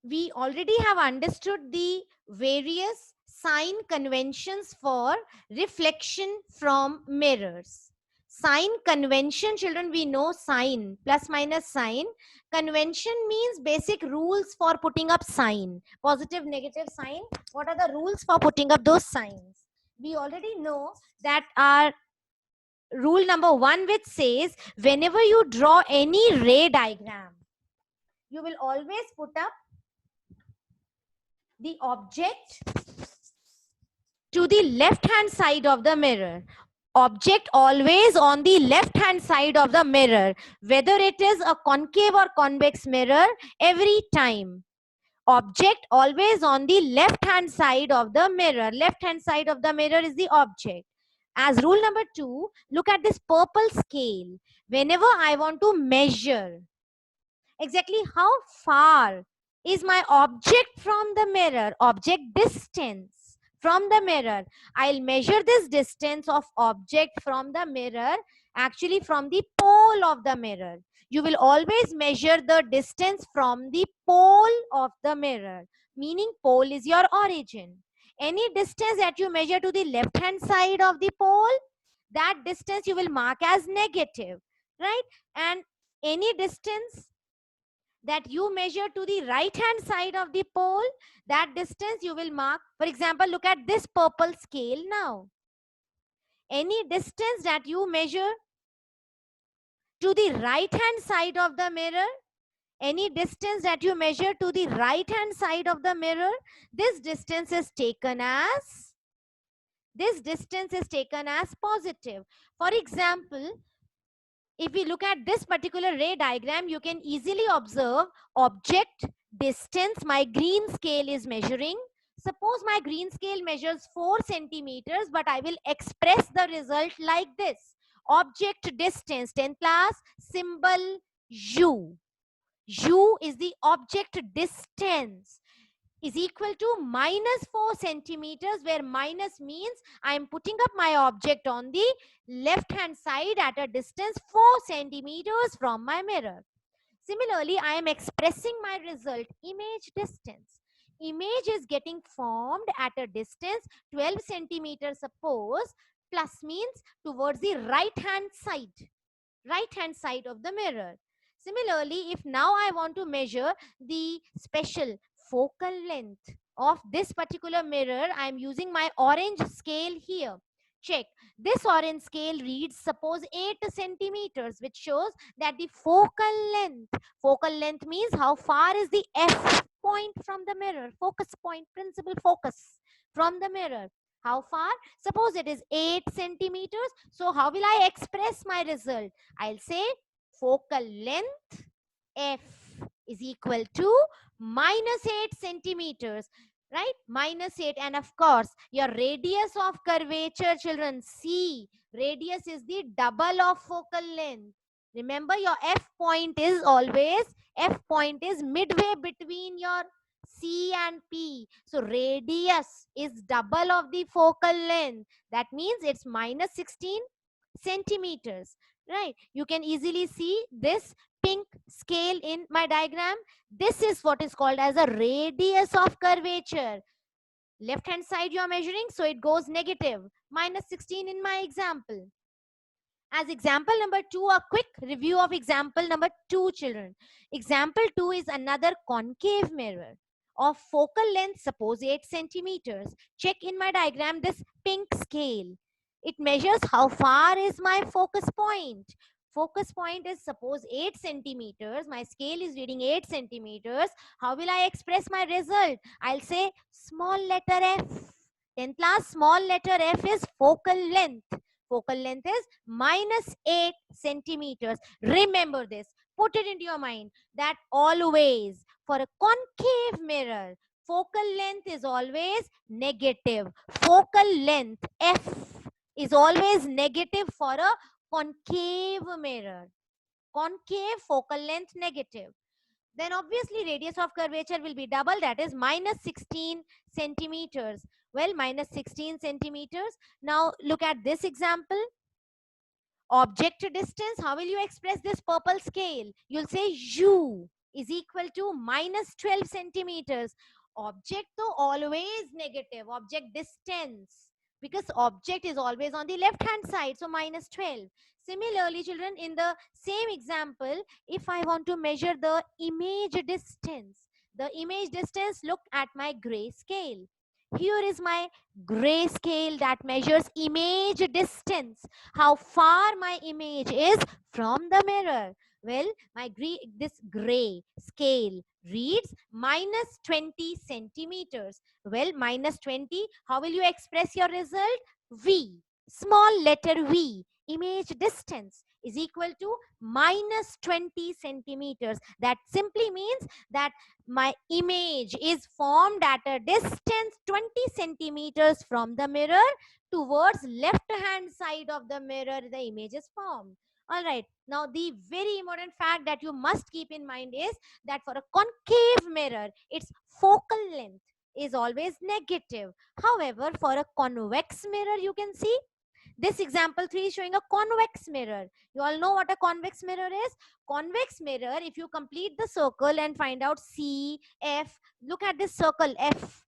we already have understood the various sign conventions for reflection from mirrors. Sign convention, children, we know sign, plus minus sign. Convention means basic rules for putting up sign, positive, negative sign. What are the rules for putting up those signs? We already know that our rule number 1, which says whenever you draw any ray diagram, you will always put up the object to the left hand side of the mirror. Object always on the left hand side of the mirror, whether it is a concave or convex mirror, every time. Object always on the left hand side of the mirror. Left hand side of the mirror is the object. As rule number 2, look at this purple scale. Whenever I want to measure exactly how far is my object from the mirror, object distance from the mirror, I'll measure this distance of object from the mirror, actually from the pole of the mirror. You will always measure the distance from the pole of the mirror, meaning pole is your origin. Any distance that you measure to the left hand side of the pole, that distance you will mark as negative, right? And any distance that you measure to the right hand side of the pole, that distance you will mark. For example, look at this purple scale now. Any distance that you measure to the right hand side of the mirror, any distance that you measure to the right hand side of the mirror, this distance is taken as positive. For example, if we look at this particular ray diagram, you can easily observe object distance my green scale is measuring. Suppose my green scale measures 4 centimeters, but I will express the result like this. Object distance, 10th class, symbol U. U is the object distance, is equal to minus 4 centimeters, where minus means I am putting up my object on the left hand side at a distance 4 centimeters from my mirror. Similarly, I am expressing my result, image distance. Image is getting formed at a distance 12 centimeters, suppose, plus means towards the right hand side of the mirror. Similarly, if now I want to measure the special focal length of this particular mirror, I am using my orange scale here. Check. This orange scale reads, suppose, 8 centimeters, which shows that the focal length means how far is the F point from the mirror, focus point, principal focus from the mirror. How far? Suppose it is 8 centimeters. So how will I express my result? I'll say focal length F is equal to minus 8 centimeters, right? Minus 8. And of course, your radius of curvature, children, C. Radius is the double of focal length. Remember, your F point is midway between your C and P. So radius is double of the focal length. That means it's minus 16 centimeters, right? You can easily see this pink scale in my diagram. This is what is called as a radius of curvature. Left hand side you are measuring, so it goes negative, minus 16 in my example. As example number 2, a quick review of example number 2, children. Example 2 is another concave mirror of focal length, suppose 8 centimeters. Check in my diagram this pink scale. It measures how far is my focus point. Focus point is, suppose, 8 centimeters. My scale is reading 8 centimeters. How will I express my result? I'll say small letter F. 10th class, small letter F is focal length. Focal length is minus 8 centimeters. Remember this. Put it into your mind that always for a concave mirror, focal length is always negative. Focal length F is always negative for a concave mirror. Concave, focal length negative. Then obviously radius of curvature will be double, that is minus 16 centimeters. Well, minus 16 centimeters. Now look at this example. Object distance, how will you express this purple scale? You'll say U is equal to minus 12 centimeters. Object to always negative, object distance, because object is always on the left hand side, so minus 12. Similarly, children, in the same example, if I want to measure the image distance, look at my gray scale. Here is my gray scale that measures image distance, how far my image is from the mirror. Well, this gray scale reads minus 20 centimeters. Well, minus 20, how will you express your result? V, small letter V, image distance is equal to minus 20 centimeters. That simply means that my image is formed at a distance 20 centimeters from the mirror. Towards left hand side of the mirror, the image is formed. All right. Now, the very important fact that you must keep in mind is that for a concave mirror, its focal length is always negative. However, for a convex mirror, you can see this example 3 is showing a convex mirror. You all know what a convex mirror is? Convex mirror, if you complete the circle and find out C, F, look at this circle F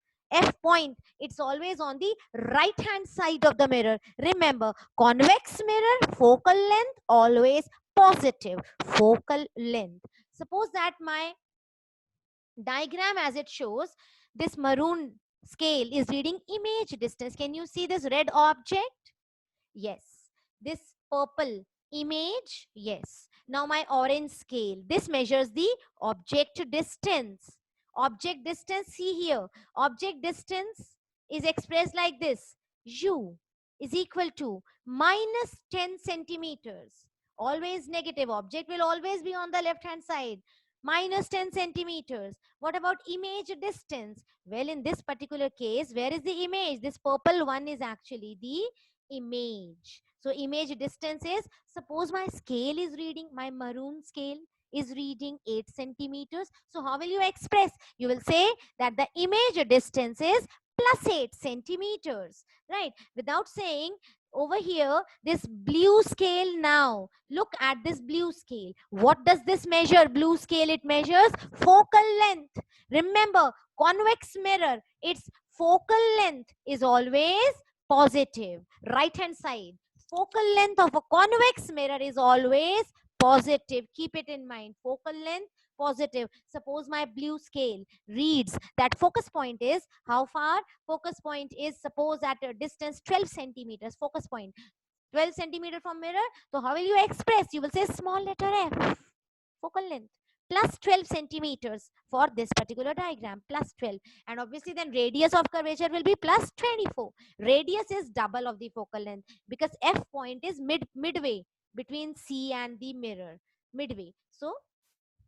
point, it's always on the right hand side of the mirror. Remember, convex mirror, focal length always positive, focal length. Suppose that my diagram as it shows, this maroon scale is reading image distance. Can you see this red object? Yes. This purple image? Yes. Now my orange scale. This measures the object distance. Object distance, see here. Object distance is expressed like this. U is equal to minus 10 centimeters. Always negative. Object will always be on the left hand side. Minus 10 centimeters. What about image distance? Well, in this particular case, where is the image? This purple one is actually the image. So image distance is, suppose my scale is reading, my maroon scale is reading 8 centimeters. So how will you express? You will say that the image distance is plus 8 centimeters, right? Without saying, over here, this blue scale now, look at this blue scale. What does this measure? Blue scale, it measures focal length. Remember, convex mirror, its focal length is always positive. Right hand side, focal length of a convex mirror is always positive. Keep it in mind. Focal length positive. Suppose my blue scale reads that focus point is how far? Focus point is, suppose at a distance 12 centimeters. Focus point 12 centimeter from mirror. So how will you express? You will say small letter F, focal length, plus 12 centimeters for this particular diagram, plus 12. And obviously then radius of curvature will be plus 24. Radius is double of the focal length because F point is midway between C and the mirror, midway. So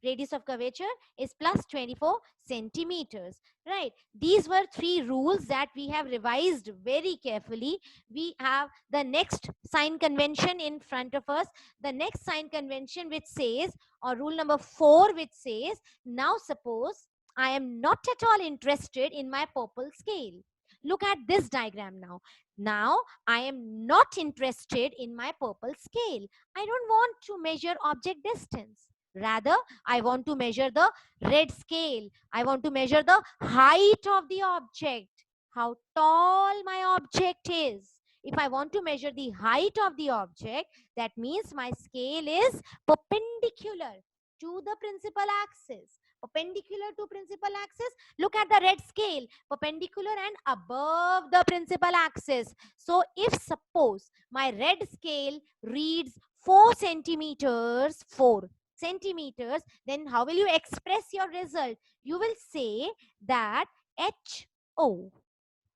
radius of curvature is plus 24 centimeters, right? These were 3 rules that we have revised very carefully. We have the next sign convention in front of us, the next sign convention which says, or rule number 4, which says, now suppose I am not at all interested in my purple scale. Look at this diagram now. Now I am not interested in my purple scale. I don't want to measure object distance. Rather, I want to measure the red scale. I want to measure the height of the object, how tall my object is. If I want to measure the height of the object, that means my scale is perpendicular to the principal axis. Perpendicular to principal axis, look at the red scale, perpendicular and above the principal axis. So if suppose my red scale reads 4 centimeters, 4 centimeters, then how will you express your result? You will say that HO.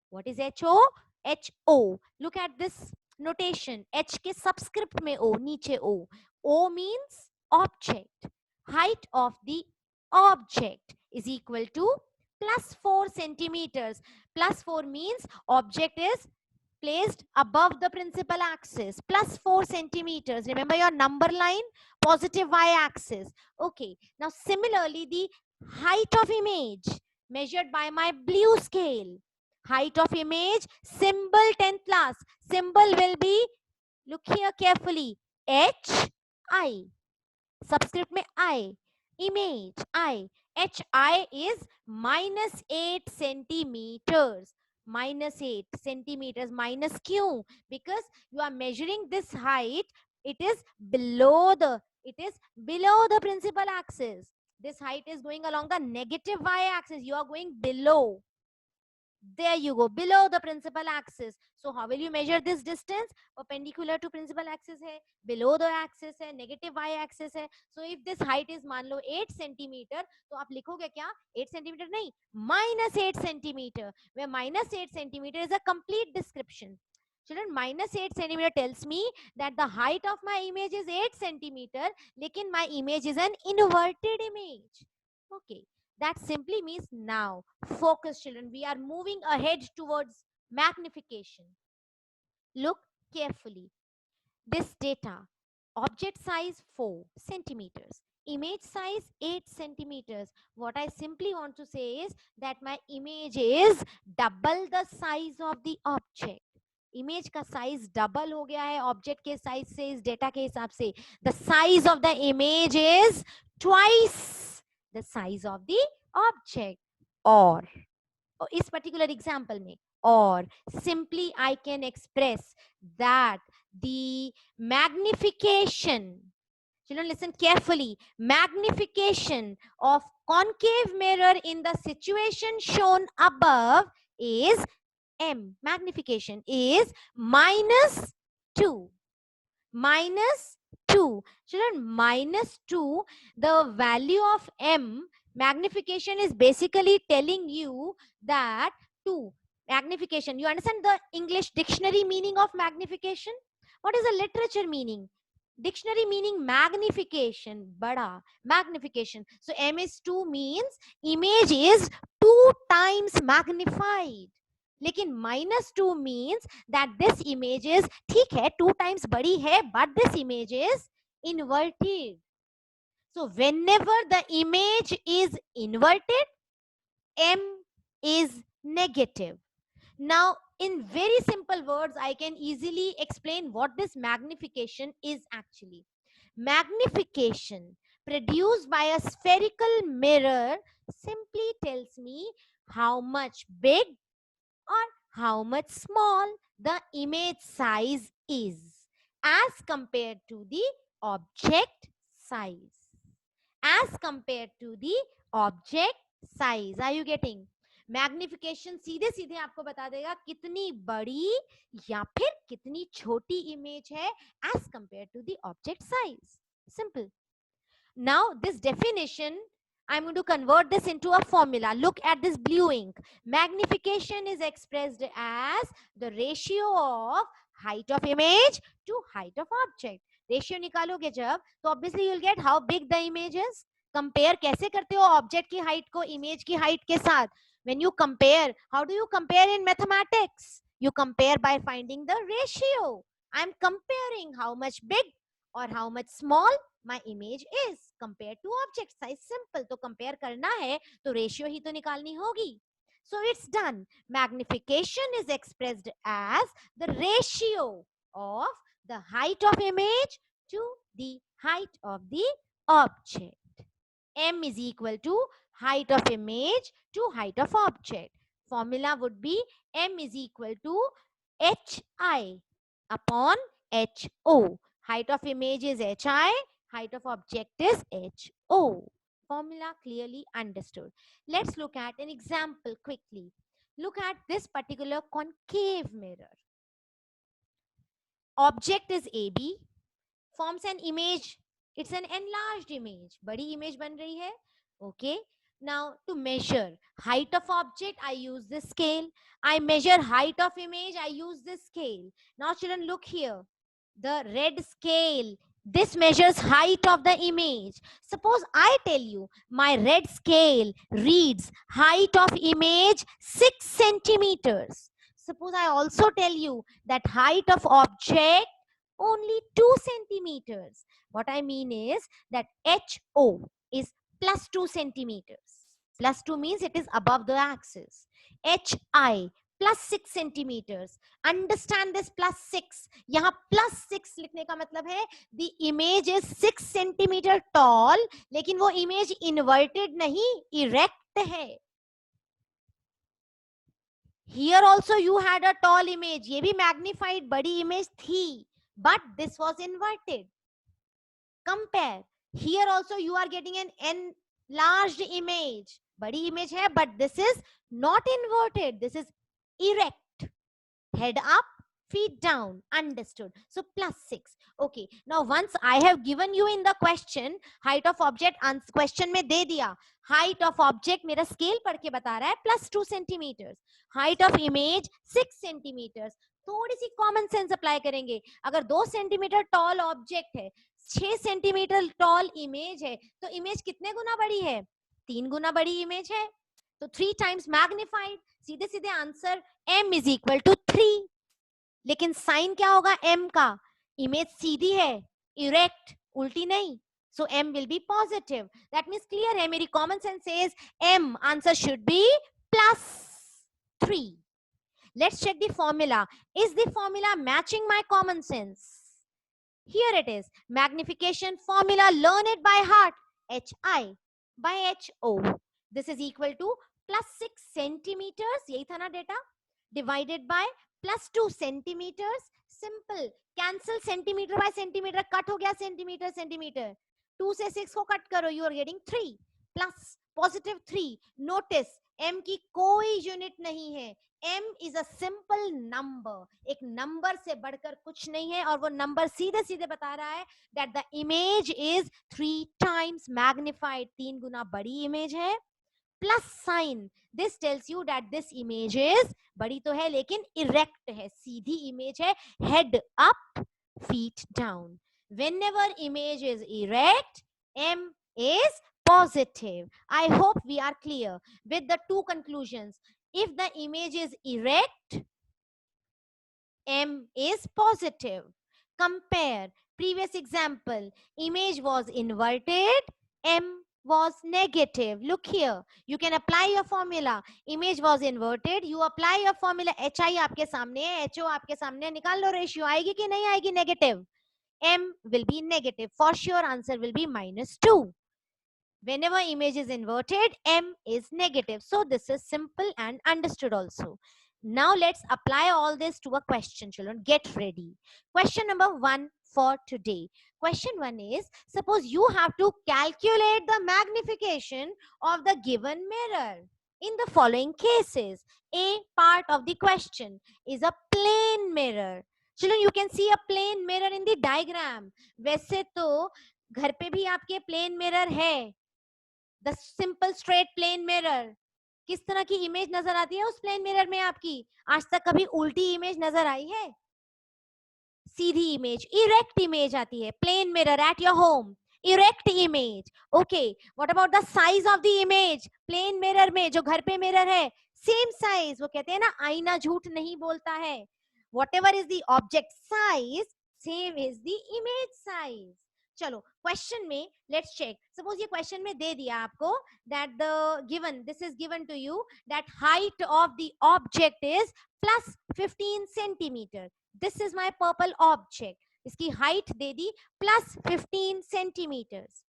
What is HO? HO. Look at this notation. H ke subscript mein O, niche O. O means object. Height of the object is equal to plus 4 centimeters. Plus 4 means object is placed above the principal axis, plus 4 centimeters. Remember your number line, positive y-axis. Okay. Now, similarly, the height of image measured by my blue scale. Height of image, symbol 10th class. Symbol will be, look here carefully, H, I. Subscript mein I. image I. HI is minus 8 centimeters. Minus 8 centimeters. Minus Q. Because you are measuring this height. It is below the principal axis. This height is going along the negative y-axis. You are going below. There you go, below the principal axis. So how will you measure this distance? Perpendicular to principal axis hai, below the axis hai, negative y axis hai. So if this height is मान लो 8 centimeter, तो आप लिखोगे क्या? 8 centimeter नहीं, minus 8 centimeter, where minus 8 centimeter is a complete description. Children, minus 8 centimeter tells me that the height of my image is 8 centimeter, lekin my image is an inverted image. Okay. That simply means now, focus children, we are moving ahead towards magnification. Look carefully. This data, object size 4 centimeters, image size 8 centimeters. What I simply want to say is that my image is double the size of the object. Image का size double हो गया है object के size से इस data के हिसाब से. The size of the image is twice the size of the object. और इस पर्टिकुलर एग्जांपल में, और simply I can express that the magnification, children listen carefully, magnification of concave mirror in the situation shown above is m. Magnification is minus 2. Minus 2. Children, minus 2, the value of m, magnification is basically telling you that 2. Magnification, you understand the English dictionary meaning of magnification? What is the literature meaning? Dictionary meaning magnification, bada, magnification. So m is 2 means image is 2 times magnified. लेकिन minus 2 means that this image is, ठीक है 2 times बड़ी है, but this image is inverted. So whenever the image is inverted, m is negative. Now in very simple words, I can easily explain what this magnification is actually. Magnification produced by a spherical mirror simply tells me how much big or how much small the image size is as compared to the object size. As compared to the object size. Are you getting? Magnification सीधे सीधे आपको बता देगा कितनी बड़ी या फिर कितनी छोटी इमेज है as compare to the object size. Simple. Now this definition, I'm going to convert this into a formula. Look at this blue ink. Magnification is expressed as the ratio of height of image to height of object. Ratio निकालोगे जब, तो obviously you'll get how big the image is. Compare कैसे करते हो object की height को image की height के साथ? When you compare, how do you compare in mathematics? You compare by finding the ratio. I'm comparing how much big or how much small my image is compared to object size. Simple. तो compare करना है तो ratio ही तो निकालनी होगी. So it's done. Magnification is expressed as the ratio of the height of image to the height of the object. M is equal to height of image to height of object. Formula would be M is equal to HI upon HO. Height of image is HI, height of object is HO. Formula clearly understood. Let's look at an example quickly. Look at this particular concave mirror. Object is AB, forms an image. It's an enlarged image. बड़ी image बन रही है. Okay. Now to measure height of object, I use this scale. I measure height of image, I use this scale. Now children, look here. The red scale, this measures height of the image. Suppose I tell you my red scale reads height of image 6 centimeters. Suppose I also tell you that height of object only 2 centimeters. What I mean is that HO is plus 2 centimeters. Plus 2 means it is above the axis. HI +6 centimetres. Understand this +6. यहाँ +6 लिखने का मतलब है the image is 6 centimetre tall, लेकिन वो image inverted नहीं, erect है. Here also you had a tall image. ये भी magnified बड़ी image थी, but this was inverted. Compare. Here also you are getting an enlarged image. बड़ी image है, but this is not inverted. This is erect. Head up, feet down. Understood? So +6. Okay. Now once I have given you in the question height of object, question में दे दिया height of object मेरा scale पढ़ के बता रहा है +2 centimeters. Height of image 6 centimeters. थोड़ी सी कॉमन सेंस अप्लाई करेंगे. अगर 2 सेंटीमीटर टॉल ऑब्जेक्ट है, 6 सेंटीमीटर टॉल इमेज है, तो इमेज कितने गुना बड़ी है? 3 गुना बड़ी इमेज है. तो 3 टाइम्स मैग्निफाइड. सीधे सीधे answer m is equal to 3. लेकिन साइन क्या होगा m का? इमेज सीधी है, इरेक्ट, उल्टी नहीं. So m will be positive. That means clear है. मेरी common sense says m answer should be +3. Let's check the formula. Is the formula matching my common sense? Here it is. Magnification formula, learn it by heart. HI by HO. This is equal to +6 centimeters. यही था ना data? Divided by +2 centimeters. Simple. Cancel centimeter by centimeter. Cut हो गया centimeter centimeter. 2 से 6 को cut करो. You are getting 3 plus +3. Notice m की कोई यूनिट नहीं है. m is a simple number. एक नंबर से बढ़कर कुछ नहीं है, और वो नंबर सीधे सीधे बता रहा है that the image is 3 times magnified. 3 गुना बड़ी इमेज है. Plus sign, this tells you that this image is, बड़ी तो है लेकिन इरेक्ट है, सीधी इमेज है, head up feet down. whenever image is erect, m is positive. I hope we are clear with the two conclusions. If the image is erect, m is positive. Compare previous example. Image was inverted, m was negative. Look here, you can apply your formula. Image was inverted, you apply your formula. hi आपके सामने है, ho आपके सामने है, निकाल लो ratio. आएगी कि नहीं आएगी? Negative. m will be negative. For sure answer will be -2. Whenever image is inverted, m is negative. So this is simple and understood also. Now let's apply all this to a question, children. Get ready. Question number 1 for today. Question 1 is, suppose you have to calculate the magnification of the given mirror. In the following cases, A part of the question is a plane mirror. Children, you can see a plane mirror in the diagram. वैसे तो घर पे भी आपके plane mirror है. The simple straight plane mirror. किस तरह की इमेज नजर आती है उस प्लेन मिरर में आपकी? आज तक कभी उल्टी इमेज नजर आई है? सीधी इमेज, इरेक्ट इमेज आती है. Plane mirror at your home, erect image. Okay, what about the size of the image? Plane mirror में जो घर पे मिरर है, सेम साइज. वो कहते हैं ना, आईना झूठ नहीं बोलता है. Whatever is the object size, same is the image size. चलो क्वेश्चन में लेट्स चेक. सपोज ये क्वेश्चन में दे दिया आपको that the given, this is given to you that height of the object is +15 centimetre. This is my purple object. इसकी height दे दी +15 सेंटीमीटर्स,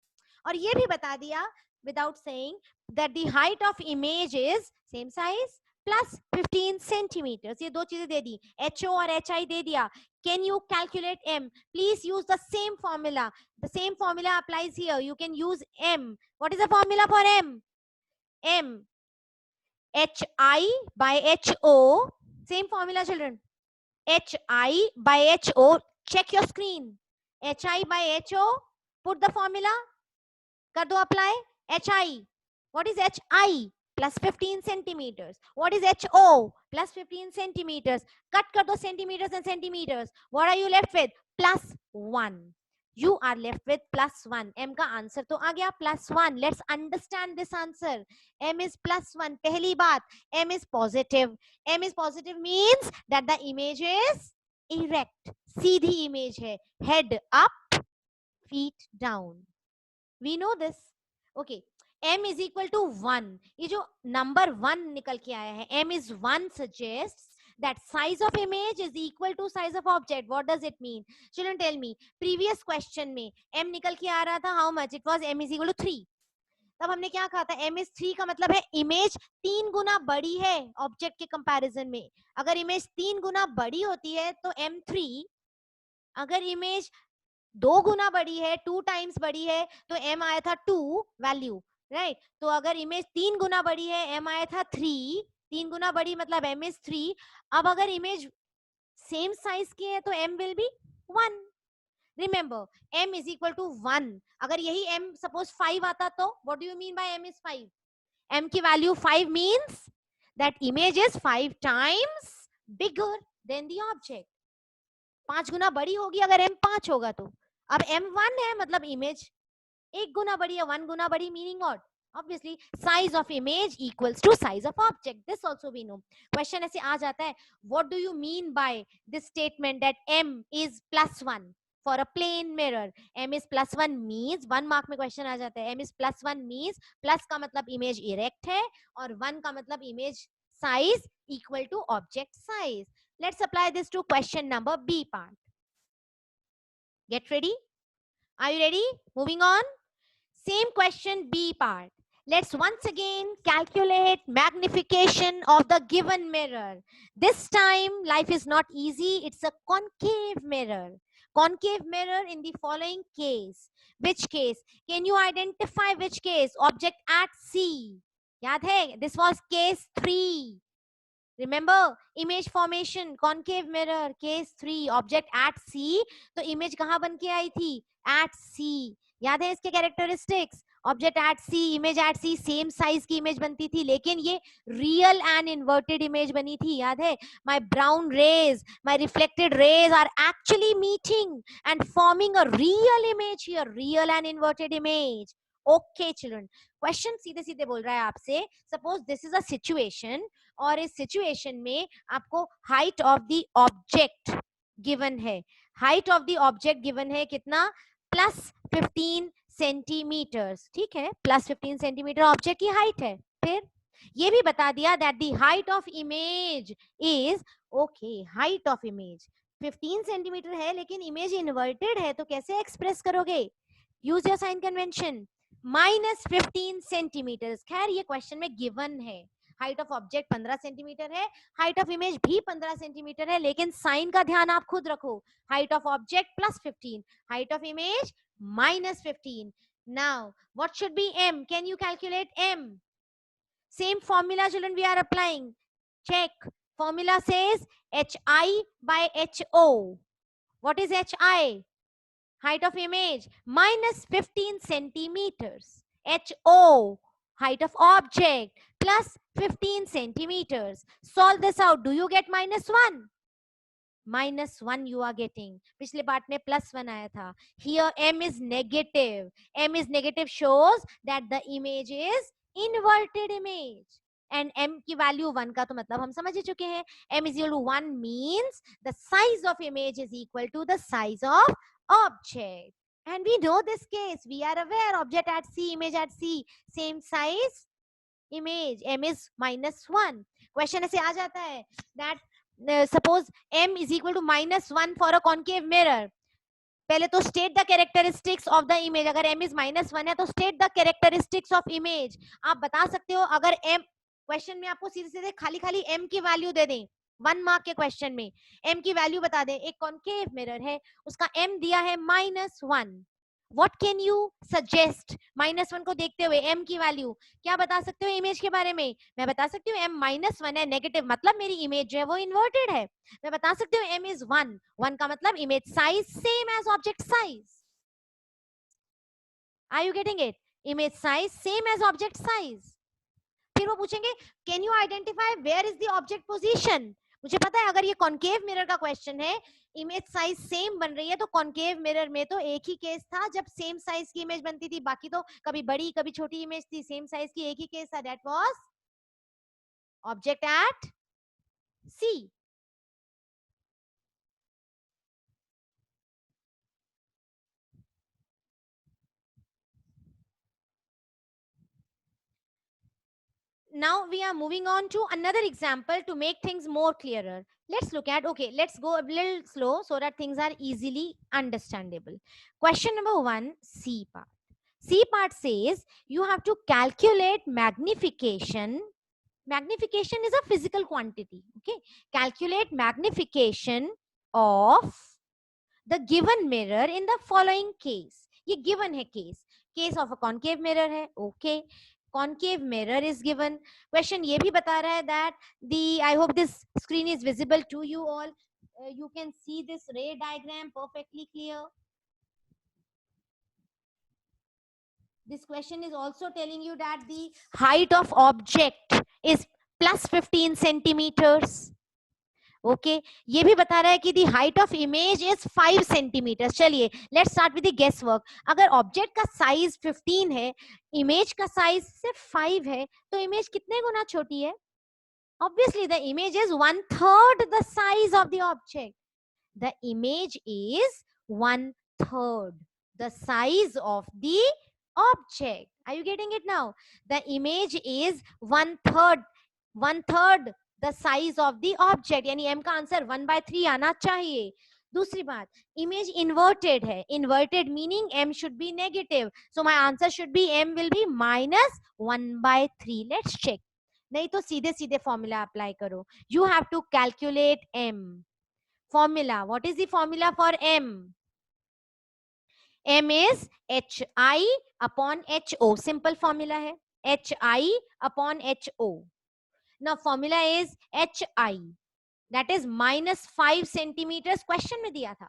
और ये भी बता दिया without saying that the height of image is same size +15 centimetres. ये दो चीजें दे दी, HO और HI दे दिया. Can you calculate m? Please use the same formula. The same formula applies here. You can use m. What is the formula for m? M HI by HO. Same formula, children. HI by HO. Check your screen. HI by HO. Put the formula. कर दो apply. HI. What is HI? +15 centimeters. What is HO? +15 centimeters. Cut kar do centimeters and centimeters. What are you left with? +1. You are left with +1. M का answer तो आ गया +1. Let's understand this answer. M is +1. पहली बात, M is positive. M is positive means that the image is erect. Sidhi image है. Head up, feet down. We know this. Okay. m is equal to 1, ये जो number 1 निकल के आया है, m is 1 suggests that size of image is equal to size of object. What does it mean? Children, tell me. Previous question में m निकल के आ रहा था, how much? It was m is equal to 3. तब हमने क्या कहा था? m is 3 का मतलब है इमेज 3 गुना बड़ी है ऑब्जेक्ट के कंपैरिजन में. अगर इमेज 3 गुना बड़ी होती है तो m3, अगर इमेज 2 गुना बड़ी है, 2 टाइम्स बड़ी है, तो m आया था 2 वैल्यू, राइट? तो अगर इमेज 3 गुना बड़ी है, m आया था 3, 3 गुना बड़ी मतलब m is 3. अब अगर इमेज सेम साइज की है तो m will be 1. Remember, m is equal to 1. अगर यही m सपोज 5 आता तो what do you mean by m is 5? m की value 5 means that image is 5 times bigger than the object. 5 गुना बड़ी होगी अगर m 5 होगा तो. अब m 1 है मतलब इमेज 1 गुना बड़ी है, 1 गुना बड़ी, meaning what? Obviously size of image equals to size of object. This also we know. Question ऐसे आ जाता है, what do you mean by this statement that m is plus 1 for a plane mirror? m is plus 1 means 1 mark में question आ जाता है. m is plus 1 means plus का मतलब image erect है और 1 का मतलब image size equal to object size. Let's apply this to question number B part. Get ready? Are you ready? Moving on. Same question B part. Let's once again calculate magnification of the given mirror. This time life is not easy. It's a concave mirror. Concave mirror in the following case. Which case? Can you identify which case? Object at C. याद है? This was case 3. Remember, image formation, concave mirror, case 3, object at C. तो image कहाँ बन के आई थी? At C. याद है इसके characteristics? Object at C, image at C, same size की image बनती थी, लेकिन ये real and inverted image बनी थी. याद है? My brown rays, my reflected rays are actually meeting and forming a real image here, real and inverted image. Okay, children. Question सीधे सीधे बोल रहा है आपसे. Suppose this is a situation और इस सिचुएशन में आपको height of the object given है. Height of the object given है कितना? +15 सेंटीमीटर्स. ठीक है, +15 सेंटीमीटर ऑब्जेक्ट की हाइट है. फिर ये भी बता दिया that the height of image is, okay, height of image 15 centimetre है लेकिन इमेज इन्वर्टेड है, तो कैसे एक्सप्रेस करोगे? Use your sign convention. -15 centimetre. खैर ये क्वेश्चन में गिवन है. हाइट ऑफ ऑब्जेक्ट 15 सेंटीमीटर है, हाइट ऑफ इमेज भी 15 सेंटीमीटर है, लेकिन साइन का ध्यान आप खुद रखो. Height of object +15, height of image -15. Now what should be m? Can you calculate m? Same formula children we are applying. Check. Formula says hi by ho. What is hi? Height of image -15 centimeters. ho, height of object, +15 centimeters. Solve this out. Do you get -1? -1 you are getting. पिछले part में +1 आया था. Here m is negative. m is negative shows that the image is inverted image. And m की value 1 का तो मतलब हम समझ ही चुके हैं. m is equal to 1 means the size of image is equal to the size of object. And we know this case. We are aware object at C, image at C, same size image. m is -1. Question ऐसे आ जाता है that suppose m is equal to -1 for a concave mirror. पहले तो state the characteristics of the image. अगर m is -1 है तो state the characteristics of image. आप बता सकते हो अगर m क्वेश्चन में आपको सीधे सीधे खाली खाली m की वैल्यू दे दें, 1 मार्क के क्वेश्चन में m की वैल्यू बता दें. एक कॉन्केव मिरर है, उसका m दिया है -1. What can you suggest? -1 को देखते हुए m की वैल्यू क्या बता सकते हो इमेज के बारे में? मैं बता सकती हूँ m -1 है, नेगेटिव मतलब मेरी इमेज जो है वो इन्वर्टेड है. मैं बता सकती हूँ m is 1. 1 का मतलब image size same as object size. Are you getting it? Image size same as object size. फिर वो पूछेंगे can you identify where is the object position? मुझे पता है अगर ये कॉन्केव मिरर का क्वेश्चन है, इमेज साइज सेम बन रही है, तो कॉन्केव मिरर में तो एक ही केस था जब सेम साइज की इमेज बनती थी, बाकी तो कभी बड़ी कभी छोटी इमेज थी, सेम साइज की एक ही केस था, that was object at C. Now we are moving on to another example to make things more clearer. Let's look at, okay, let's go a little slow so that things are easily understandable. Question number 1, C part. C part says you have to calculate magnification. Magnification is a physical quantity. Okay. Calculate magnification of the given mirror in the following case. ये given है case of a concave mirror है. Okay. Concave mirror is given. Question ये भी बता रहा है that I hope this screen is visible to you all. You can see this ray diagram perfectly clear. This question is also telling you that the height of object is plus 15 centimeters. Okay ये भी बता रहा है कि the height of image is 5 centimetre. चलिए let's start with the guess work. अगर object का size 15 है, इमेज का साइज सिर्फ 5 है, तो इमेज कितने गुना छोटी है? Obviously the image is 1/3 the size of the object. The image is 1/3 the size of the object. Are you getting it now? The image is 1/3 the size of the object. यानी m का answer 1/3 आना चाहिए. दूसरी बात, image inverted है. Inverted meaning m should be negative. So my answer should be m will be -1/3. Let's check. नहीं तो सीधे सीधे फॉर्मूला अप्लाई करो. You have to calculate m. Formula. What is the formula for m? m is hi upon ho. Simple formula है. hi upon ho. Now formula is hi, that is -5 centimeters. Question में दिया था.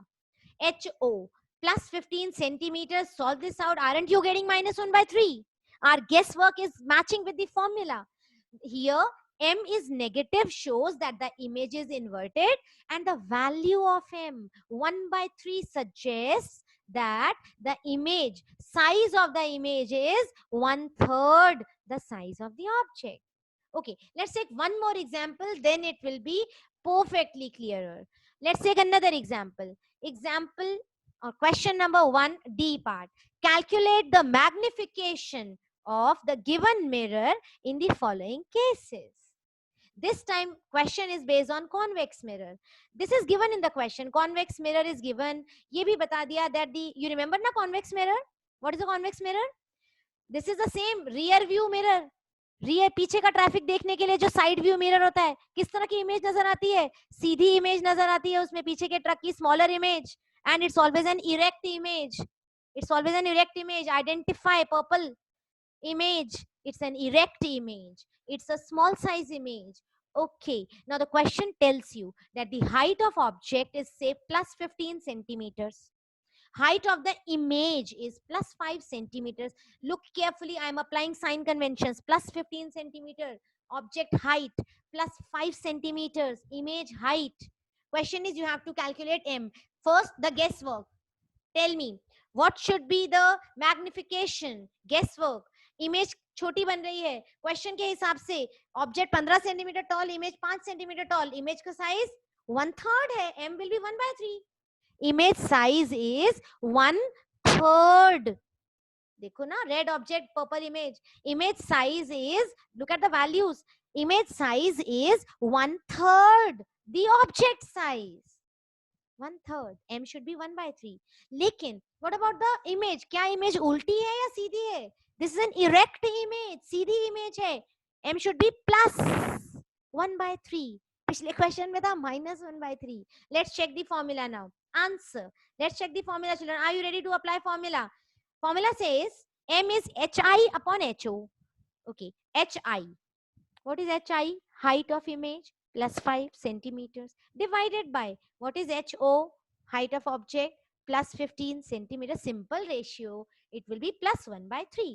ho plus 15 centimeters. Solve this out. Aren't you getting -1/3? Our guesswork is matching with the formula. Here m is negative, shows that the image is inverted, and the value of m 1/3 suggests that the image size of the image is 1/3 the size of the object. Okay, let's take one more example, then it will be perfectly clearer. Let's take another example. Example or question number 1, D part. Calculate the magnification of the given mirror in the following cases. This time question is based on convex mirror. This is given in the question. Convex mirror is given. ये भी बता दिया that you remember na convex mirror? What is a convex mirror? This is the same rear view mirror. Rear पीछे का traffic देखने के लिए जो साइड व्यू मिरर होता है, किस तरह की इमेज नजर आती है? सीधी इमेज नजर आती है, उसमें पीछे के ट्रक की smaller image, and it's always an erect image. It's always an erect image. Identify purple image. It's an erect image. It's a small size image. Okay. Now the question tells you that the height of object is say plus 15 centimeters. Height of the image is plus 5 centimeters. Look carefully. I am applying sign conventions. Plus 15 centimeter. Object height plus 5 centimeters. Image height. Question is you have to calculate m. First, the guesswork. Tell me, what should be the magnification? Guesswork. Image छोटी बन रही है. Question के हिसाब से object 15 centimetre toll, image 5 centimetre toll. Image का size 1/3 है. m will be 1/3. Image size is 1/3. देखो ना, red object, purple image. Image size is, look at the values. Image size is 1/3 the object size. 1/3. M should be 1/3. लेकिन what about the image? क्या image उल्टी है या सीधी है? This is an erect image. Sidhi image है. M should be plus 1/3. पिछले question में था -1/3. Let's check the formula now. Answer. Let's check the formula, children. Are you ready to apply formula? Formula says m is hi upon ho. Okay, hi. What is hi? Height of image plus 5 centimeters divided by what is ho? Height of object plus 15 centimeters. Simple ratio. It will be plus 1/3.